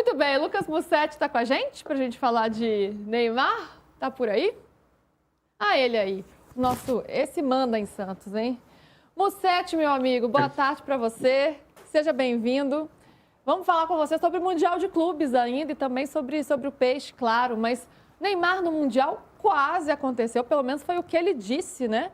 Muito bem, Lucas Mussetti está com a gente para a gente falar de Neymar? Tá por aí? Ah, ele aí. Esse manda em Santos, hein? Mussetti, meu amigo, boa tarde para você. Seja bem-vindo. Vamos falar com você sobre o Mundial de Clubes ainda e também sobre o Peixe, claro. Mas Neymar no Mundial quase aconteceu, pelo menos foi o que ele disse, né?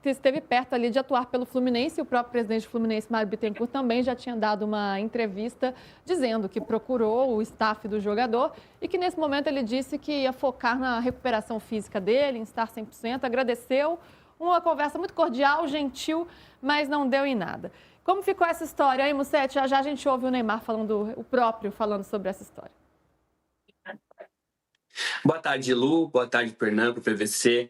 Esteve perto ali de atuar pelo Fluminense, e o próprio presidente do Fluminense, Mário Bittencourt, também já tinha dado uma entrevista dizendo que procurou o staff do jogador e que nesse momento ele disse que ia focar na recuperação física dele, em estar 100%, agradeceu, uma conversa muito cordial, gentil, mas não deu em nada. Como ficou essa história aí, Mussetti? Já a gente ouve o Neymar falando sobre essa história. Boa tarde, Lu. Boa tarde, Pernambuco, PVC.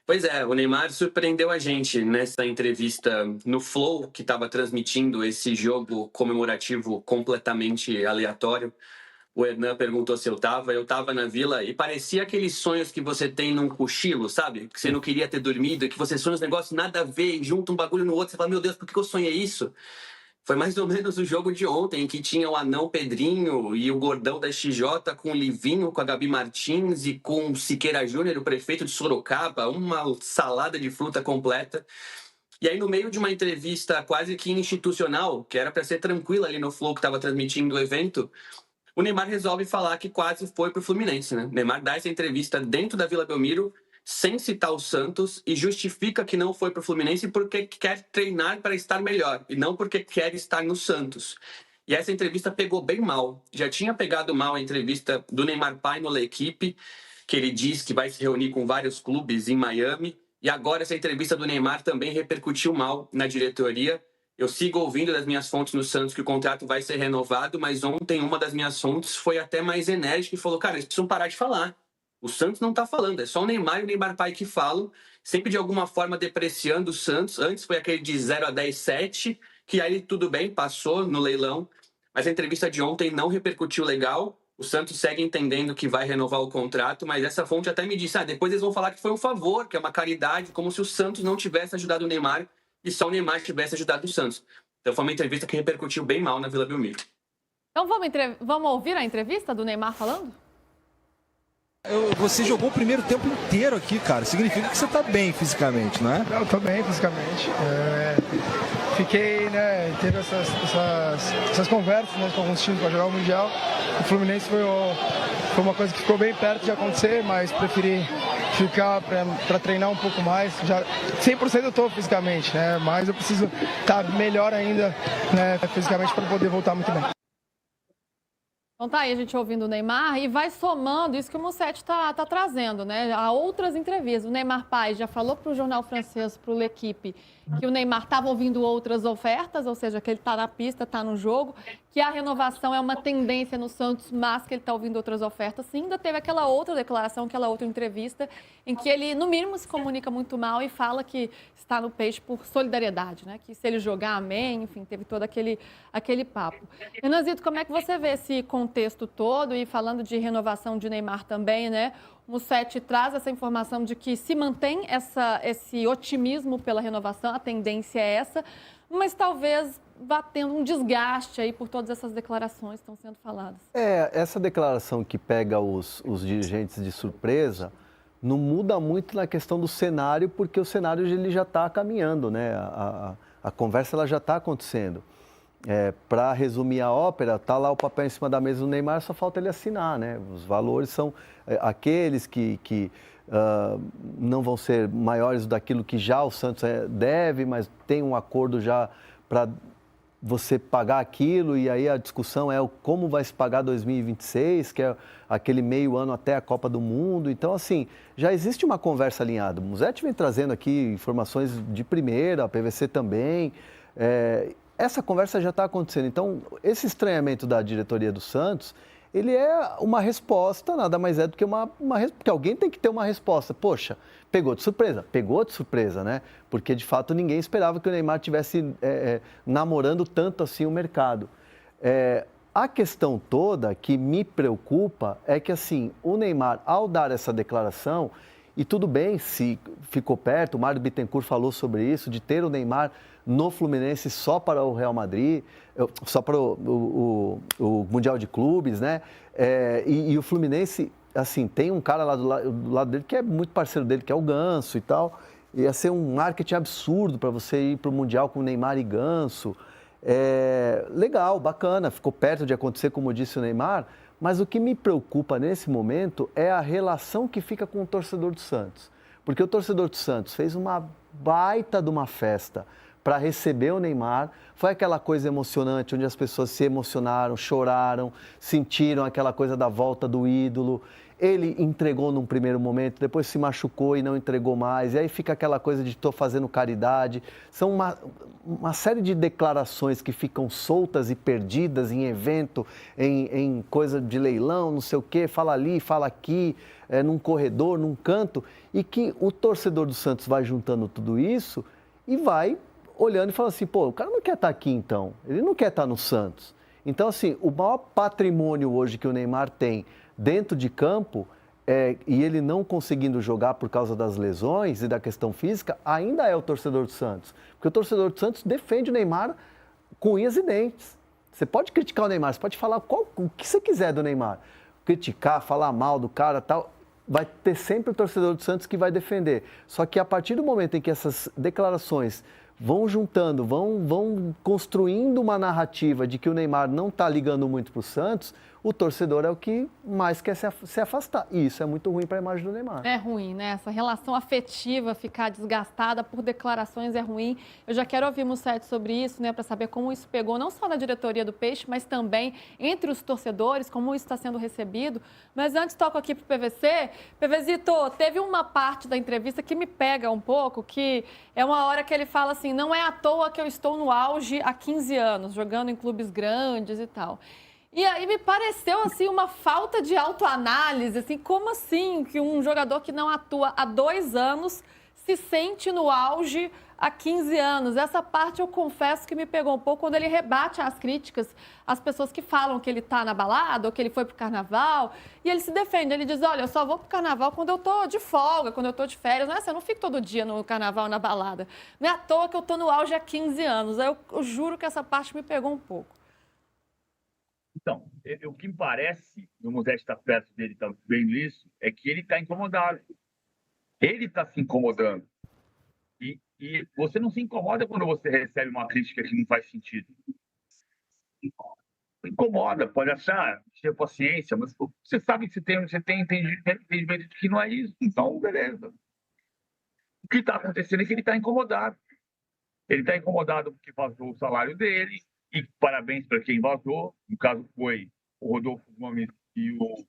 Pois é, o Neymar surpreendeu a gente nessa entrevista no Flow, que estava transmitindo esse jogo comemorativo completamente aleatório. O Hernan perguntou se eu estava na Vila e parecia aqueles sonhos que você tem num cochilo, sabe? Que você não queria ter dormido, e que você sonha uns negócios nada a ver e junta um bagulho no outro, você fala, meu Deus, por que eu sonhei isso? Foi mais ou menos o jogo de ontem, que tinha o anão Pedrinho e o gordão da XJ com o Livinho, com a Gabi Martins e com o Siqueira Júnior, o prefeito de Sorocaba, uma salada de fruta completa. E aí, no meio de uma entrevista quase que institucional, que era para ser tranquila ali no Flow que estava transmitindo o evento, o Neymar resolve falar que quase foi pro Fluminense, né? O Neymar dá essa entrevista dentro da Vila Belmiro, sem citar o Santos, e justifica que não foi pro Fluminense porque quer treinar para estar melhor, e não porque quer estar no Santos. E essa entrevista pegou bem mal. Já tinha pegado mal a entrevista do Neymar pai no L'Equipe, que ele diz que vai se reunir com vários clubes em Miami, e agora essa entrevista do Neymar também repercutiu mal na diretoria. Eu sigo ouvindo das minhas fontes no Santos que o contrato vai ser renovado, mas ontem uma das minhas fontes foi até mais enérgica e falou, cara, eles precisam parar de falar. O Santos não tá falando, é só o Neymar e o Neymar pai que falam, sempre de alguma forma depreciando o Santos. Antes foi aquele de 0-10, 7, que aí tudo bem, passou no leilão, mas a entrevista de ontem não repercutiu legal. O Santos segue entendendo que vai renovar o contrato, mas essa fonte até me disse, depois eles vão falar que foi um favor, que é uma caridade, como se o Santos não tivesse ajudado o Neymar e só o Neymar tivesse ajudado o Santos. Então foi uma entrevista que repercutiu bem mal na Vila Belmiro. Então vamos ouvir a entrevista do Neymar falando? Você jogou o primeiro tempo inteiro aqui, cara. Significa que você tá bem fisicamente, não é? Eu tô bem fisicamente. Fiquei, né, teve essas conversas, né, com alguns times para jogar o Mundial. O Fluminense foi uma coisa que ficou bem perto de acontecer, mas preferi ficar para treinar um pouco mais. Já 100% eu tô fisicamente, né, mas eu preciso estar melhor ainda, né, fisicamente para poder voltar muito bem. Então tá aí a gente ouvindo o Neymar e vai somando isso que o Mussetti tá trazendo, né? Há outras entrevistas. O Neymar pai já falou para o jornal francês, para o L'Equipe, que o Neymar estava ouvindo outras ofertas, ou seja, que ele está na pista, está no jogo, que a renovação é uma tendência no Santos, mas que ele está ouvindo outras ofertas. Sim, ainda teve aquela outra declaração, aquela outra entrevista, em que ele, no mínimo, se comunica muito mal e fala que está no Peixe por solidariedade, né? Que se ele jogar, amém, enfim, teve todo aquele papo. Renanzito, como é que você vê esse contexto todo e falando de renovação de Neymar também, né? O Mussetti traz essa informação de que se mantém esse otimismo pela renovação, a tendência é essa, mas talvez vá tendo um desgaste aí por todas essas declarações que estão sendo faladas. Essa declaração que pega os dirigentes de surpresa não muda muito na questão do cenário, porque o cenário ele já está caminhando, né? A conversa ela já está acontecendo. Para resumir a ópera, está lá o papel em cima da mesa do Neymar, só falta ele assinar, né? Os valores são aqueles que não vão ser maiores daquilo que já o Santos deve, mas tem um acordo já para você pagar aquilo, e aí a discussão é como vai se pagar 2026, que é aquele meio ano até a Copa do Mundo. Então, assim, já existe uma conversa alinhada. O Mussetti vem trazendo aqui informações de primeira, a PVC também. Essa conversa já está acontecendo. Então, esse estranhamento da diretoria do Santos, ele é uma resposta, nada mais é do que porque alguém tem que ter uma resposta. Poxa, pegou de surpresa, né? Porque, de fato, ninguém esperava que o Neymar estivesse namorando tanto assim o mercado. A questão toda que me preocupa é que, assim, o Neymar, ao dar essa declaração, e tudo bem se ficou perto, o Mário Bittencourt falou sobre isso, de ter o Neymar no Fluminense só para o Real Madrid, só para o Mundial de Clubes, né? E o Fluminense, assim, tem um cara lá do lado dele que é muito parceiro dele, que é o Ganso e tal. Ia ser um marketing absurdo para você ir para o Mundial com Neymar e Ganso. Legal, bacana, ficou perto de acontecer, como disse o Neymar, mas o que me preocupa nesse momento é a relação que fica com o torcedor do Santos. Porque o torcedor do Santos fez uma baita de uma festa para receber o Neymar, foi aquela coisa emocionante, onde as pessoas se emocionaram, choraram, sentiram aquela coisa da volta do ídolo. Ele entregou num primeiro momento, depois se machucou e não entregou mais, e aí fica aquela coisa de estou fazendo caridade. São uma série de declarações que ficam soltas e perdidas em evento, em coisa de leilão, não sei o quê, fala ali, fala aqui, num corredor, num canto, e que o torcedor do Santos vai juntando tudo isso e vai olhando e falando assim, pô, o cara não quer estar aqui então, ele não quer estar no Santos. Então, assim, o maior patrimônio hoje que o Neymar tem dentro de campo, e ele não conseguindo jogar por causa das lesões e da questão física, ainda é o torcedor do Santos. Porque o torcedor do Santos defende o Neymar com unhas e dentes. Você pode criticar o Neymar, você pode falar o que você quiser do Neymar. Criticar, falar mal do cara, tal, vai ter sempre o torcedor do Santos que vai defender. Só que a partir do momento em que essas declarações vão juntando, vão construindo uma narrativa de que o Neymar não está ligando muito para o Santos, o torcedor é o que mais quer se afastar. E isso é muito ruim para a imagem do Neymar. É ruim, né? Essa relação afetiva ficar desgastada por declarações é ruim. Eu já quero ouvir Mussete sobre isso, né? Para saber como isso pegou, não só na diretoria do Peixe, mas também entre os torcedores, como isso está sendo recebido. Mas antes toco aqui para o PVC. PVzito, teve uma parte da entrevista que me pega um pouco, que é uma hora que ele fala assim, não é à toa que eu estou no auge há 15 anos, jogando em clubes grandes e tal. E aí me pareceu, assim, uma falta de autoanálise, assim, como assim que um jogador que não atua há 2 anos se sente no auge há 15 anos? Essa parte eu confesso que me pegou um pouco quando ele rebate as críticas às pessoas que falam que ele está na balada ou que ele foi pro carnaval, e ele se defende, ele diz, olha, eu só vou pro carnaval quando eu tô de folga, quando eu tô de férias, não é assim, eu não fico todo dia no carnaval, na balada. Não é à toa que eu tô no auge há 15 anos. Aí eu juro que essa parte me pegou um pouco. Então, o que me parece, o Mussete está perto dele, está vendo isso, é que ele está incomodado. Ele está se incomodando. E você não se incomoda quando você recebe uma crítica que não faz sentido. Incomoda, pode achar, ter paciência, mas você sabe que você tem entendimento de que não é isso. Então, beleza. O que está acontecendo é que ele está incomodado. Ele está incomodado porque vazou o salário dele, e parabéns para quem vazou. No caso, foi o Rodolfo Gomes e o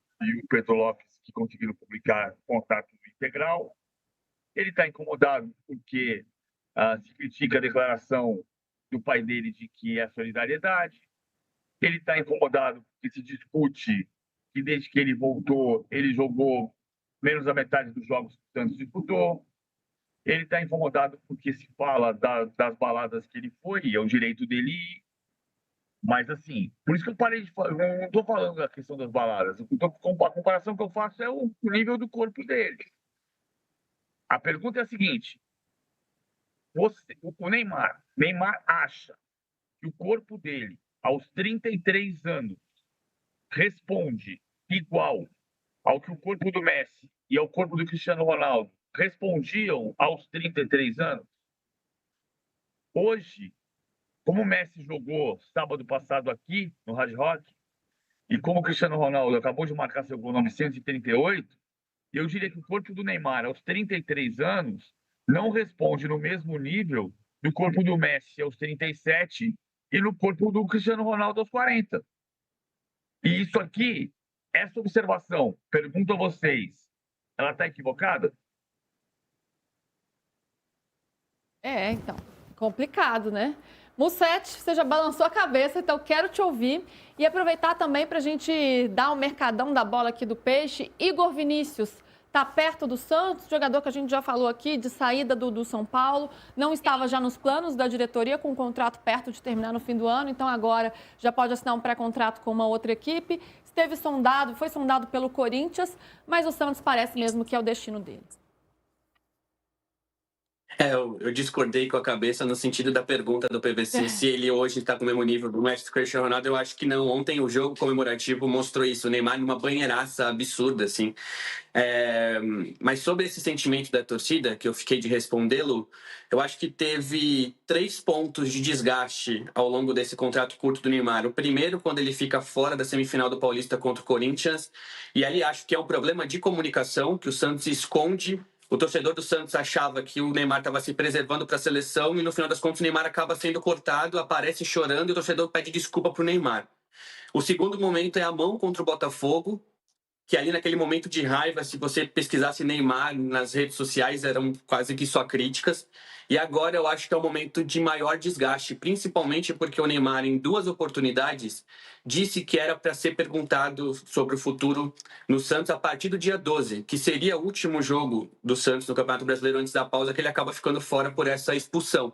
Pedro Lopes, que conseguiram publicar contrato integral. Ele está incomodado porque se critica a declaração do pai dele de que é solidariedade. Ele está incomodado porque se discute que desde que ele voltou, ele jogou menos da metade dos jogos que o Santos disputou. Ele está incomodado porque se fala das baladas que ele foi, é o direito dele ir. Mas, assim, por isso que eu parei de falar, eu não estou falando da questão das baladas. A comparação que eu faço é o nível do corpo dele. A pergunta é a seguinte: o Neymar acha que o corpo dele, aos 33 anos, responde igual ao que o corpo do Messi e ao corpo do Cristiano Ronaldo respondiam aos 33 anos? Hoje, como o Messi jogou sábado passado aqui, no Hard Rock, e como o Cristiano Ronaldo acabou de marcar seu gol 938, eu diria que o corpo do Neymar, aos 33 anos, não responde no mesmo nível do corpo do Messi aos 37 e no corpo do Cristiano Ronaldo aos 40. E isso aqui, essa observação, pergunto a vocês, ela está equivocada? Então, complicado, né? Mussete, você já balançou a cabeça, então quero te ouvir e aproveitar também para a gente dar um mercadão da bola aqui do Peixe. Igor Vinícius está perto do Santos, jogador que a gente já falou aqui de saída do São Paulo, não estava já nos planos da diretoria com o contrato perto de terminar no fim do ano, então agora já pode assinar um pré-contrato com uma outra equipe. Foi sondado pelo Corinthians, mas o Santos parece mesmo que é o destino dele. Eu discordei com a cabeça no sentido da pergunta do PVC, se ele hoje está com o mesmo nível do Messi Cristiano Ronaldo. Eu acho que não. Ontem o jogo comemorativo mostrou isso. O Neymar numa banheiraça absurda, assim. Mas sobre esse sentimento da torcida, que eu fiquei de respondê-lo, eu acho que teve 3 pontos de desgaste ao longo desse contrato curto do Neymar. O primeiro, quando ele fica fora da semifinal do Paulista contra o Corinthians, e ali acho que é um problema de comunicação, que o Santos esconde. O torcedor do Santos achava que o Neymar estava se preservando para a seleção e no final das contas o Neymar acaba sendo cortado, aparece chorando e o torcedor pede desculpa para o Neymar. O segundo momento é a mão contra o Botafogo, que ali naquele momento de raiva, se você pesquisasse Neymar nas redes sociais, eram quase que só críticas. E agora eu acho que é o momento de maior desgaste, principalmente porque o Neymar, em 2 oportunidades, disse que era para ser perguntado sobre o futuro no Santos a partir do dia 12, que seria o último jogo do Santos no Campeonato Brasileiro antes da pausa, que ele acaba ficando fora por essa expulsão.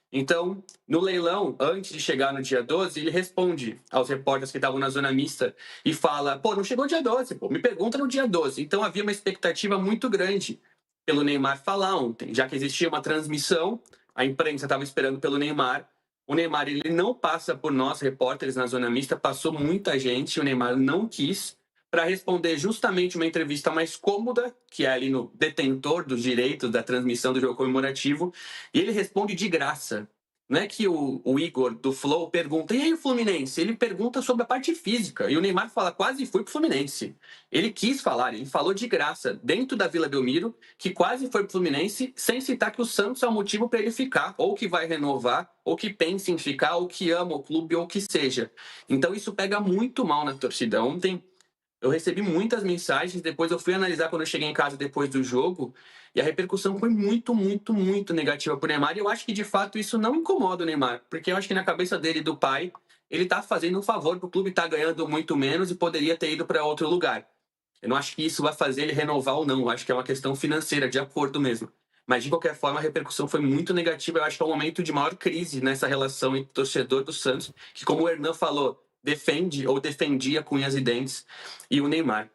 Então, no leilão, antes de chegar no dia 12, ele responde aos repórteres que estavam na zona mista e fala: pô, não chegou dia 12, pô, me pergunta no dia 12. Então havia uma expectativa muito grande pelo Neymar falar ontem, já que existia uma transmissão, a imprensa estava esperando pelo Neymar. O Neymar, ele não passa por nós, repórteres na zona mista, passou muita gente, o Neymar não quis, para responder justamente uma entrevista mais cômoda, que é ali no detentor dos direitos da transmissão do jogo comemorativo, e ele responde de graça. Não é que o Igor do Flow pergunta: e aí o Fluminense? Ele pergunta sobre a parte física, e o Neymar fala: quase fui pro Fluminense. Ele quis falar, ele falou de graça, dentro da Vila Belmiro, que quase foi pro Fluminense, sem citar que o Santos é o motivo para ele ficar, ou que vai renovar, ou que pensa em ficar, ou que ama o clube, ou que seja. Então isso pega muito mal na torcida. Ontem eu recebi muitas mensagens, depois eu fui analisar quando eu cheguei em casa depois do jogo, e a repercussão foi muito, muito, muito negativa pro Neymar, e eu acho que de fato isso não incomoda o Neymar, porque eu acho que na cabeça dele e do pai, ele tá fazendo um favor pro clube, tá ganhando muito menos e poderia ter ido para outro lugar. Eu não acho que isso vai fazer ele renovar ou não, eu acho que é uma questão financeira, de acordo mesmo. Mas de qualquer forma a repercussão foi muito negativa, eu acho que é o momento de maior crise nessa relação entre o torcedor do Santos, que como o Hernan falou, defende ou defendia com unhas e dentes, e o Neymar.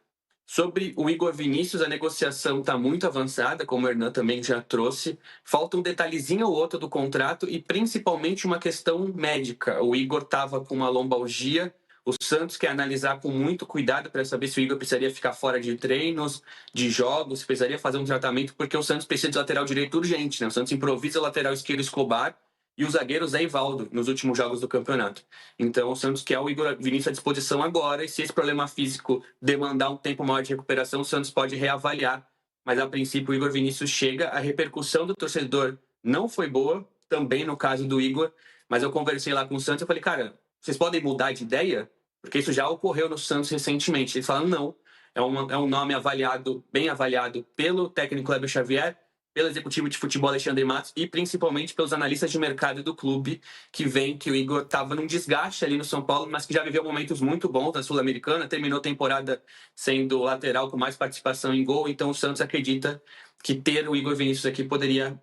Sobre o Igor Vinícius, a negociação está muito avançada, como o Hernan também já trouxe. Falta um detalhezinho ou outro do contrato e principalmente uma questão médica. O Igor estava com uma lombalgia. O Santos quer analisar com muito cuidado para saber se o Igor precisaria ficar fora de treinos, de jogos, precisaria fazer um tratamento, porque o Santos precisa de lateral direito urgente, né? O Santos improvisa o lateral esquerdo Escobar e o zagueiro Zé Ivaldo nos últimos jogos do campeonato. Então o Santos quer o Igor Vinícius à disposição agora, e se esse problema físico demandar um tempo maior de recuperação, o Santos pode reavaliar. Mas a princípio o Igor Vinícius chega, a repercussão do torcedor não foi boa, também no caso do Igor, mas eu conversei lá com o Santos e falei: cara, vocês podem mudar de ideia? Porque isso já ocorreu no Santos recentemente. Eles falaram: não, é um nome avaliado, bem avaliado pelo técnico Kleber Xavier, pelo executivo de futebol Alexandre Matos e principalmente pelos analistas de mercado do clube, que veem que o Igor estava num desgaste ali no São Paulo, mas que já viveu momentos muito bons na Sul-Americana, terminou a temporada sendo lateral com mais participação em gol, então o Santos acredita que ter o Igor Vinícius aqui poderia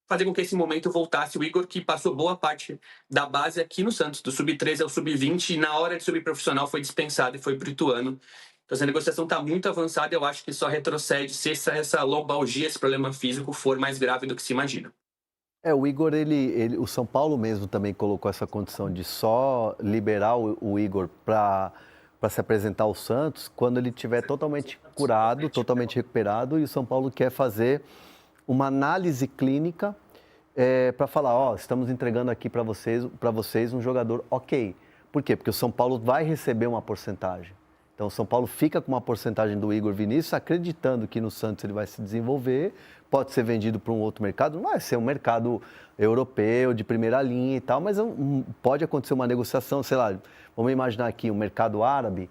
fazer com que esse momento voltasse. O Igor, que passou boa parte da base aqui no Santos, do sub-13 ao sub-20, e na hora de subir profissional foi dispensado e foi para o Ituano. Então, essa negociação está muito avançada e eu acho que só retrocede se essa lombalgia, esse problema físico, for mais grave do que se imagina. O Igor, o São Paulo mesmo também colocou essa condição de só liberar o Igor para se apresentar ao Santos quando ele estiver totalmente curado, totalmente recuperado, e o São Paulo quer fazer uma análise clínica para falar: estamos entregando aqui para vocês um jogador ok. Por quê? Porque o São Paulo vai receber uma porcentagem. Então, o São Paulo fica com uma porcentagem do Igor Vinícius, acreditando que no Santos ele vai se desenvolver, pode ser vendido para um outro mercado, não vai ser um mercado europeu, de primeira linha e tal, mas pode acontecer uma negociação, sei lá, vamos imaginar aqui um mercado árabe,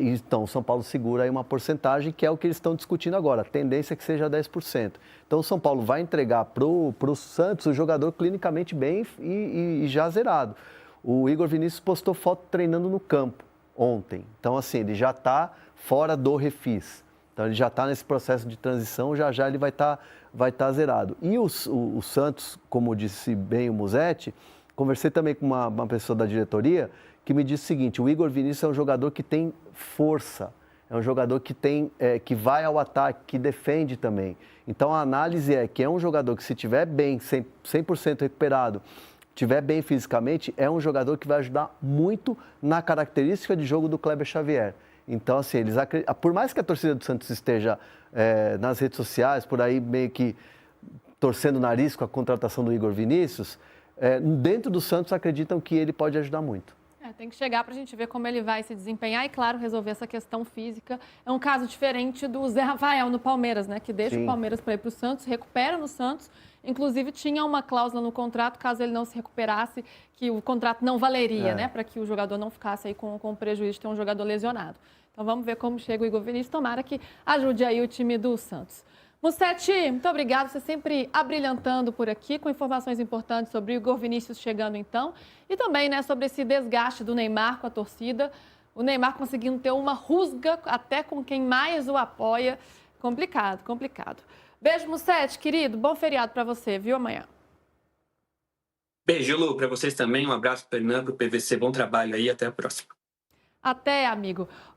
então o São Paulo segura aí uma porcentagem, que é o que eles estão discutindo agora, a tendência é que seja 10%. Então, o São Paulo vai entregar para o Santos o jogador clinicamente bem e já zerado. O Igor Vinícius postou foto treinando no campo ontem. Então, assim, ele já está fora do refis. Então, ele já está nesse processo de transição, já ele vai tá zerado. E o Santos, como disse bem o Musetti, conversei também com uma pessoa da diretoria que me disse o seguinte: o Igor Vinícius é um jogador que tem força, É um jogador que que vai ao ataque, que defende também. Então a análise é que é um jogador que, se estiver bem, 100% recuperado, estiver bem fisicamente, é um jogador que vai ajudar muito na característica de jogo do Kleber Xavier. Então, assim, por mais que a torcida do Santos esteja nas redes sociais, por aí meio que torcendo o nariz com a contratação do Igor Vinícius, dentro do Santos acreditam que ele pode ajudar muito. Tem que chegar para a gente ver como ele vai se desempenhar e, claro, resolver essa questão física. É um caso diferente do Zé Rafael no Palmeiras, né? Que deixa o Palmeiras para ir para o Santos, recupera no Santos. Inclusive, tinha uma cláusula no contrato, caso ele não se recuperasse, que o contrato não valeria, né? Para que o jogador não ficasse aí com o prejuízo de ter um jogador lesionado. Então, vamos ver como chega o Igor Vinícius. Tomara que ajude aí o time do Santos. Musetti, muito obrigado. Você sempre abrilhantando por aqui com informações importantes sobre o Igor Vinícius chegando então. E também, né, sobre esse desgaste do Neymar com a torcida. O Neymar conseguindo ter uma rusga até com quem mais o apoia. Complicado, complicado. Beijo, Musetti, querido. Bom feriado para você, viu? Amanhã. Beijo, Lu, para vocês também. Um abraço, Fernando, PVC. Bom trabalho aí. Até a próxima. Até, amigo.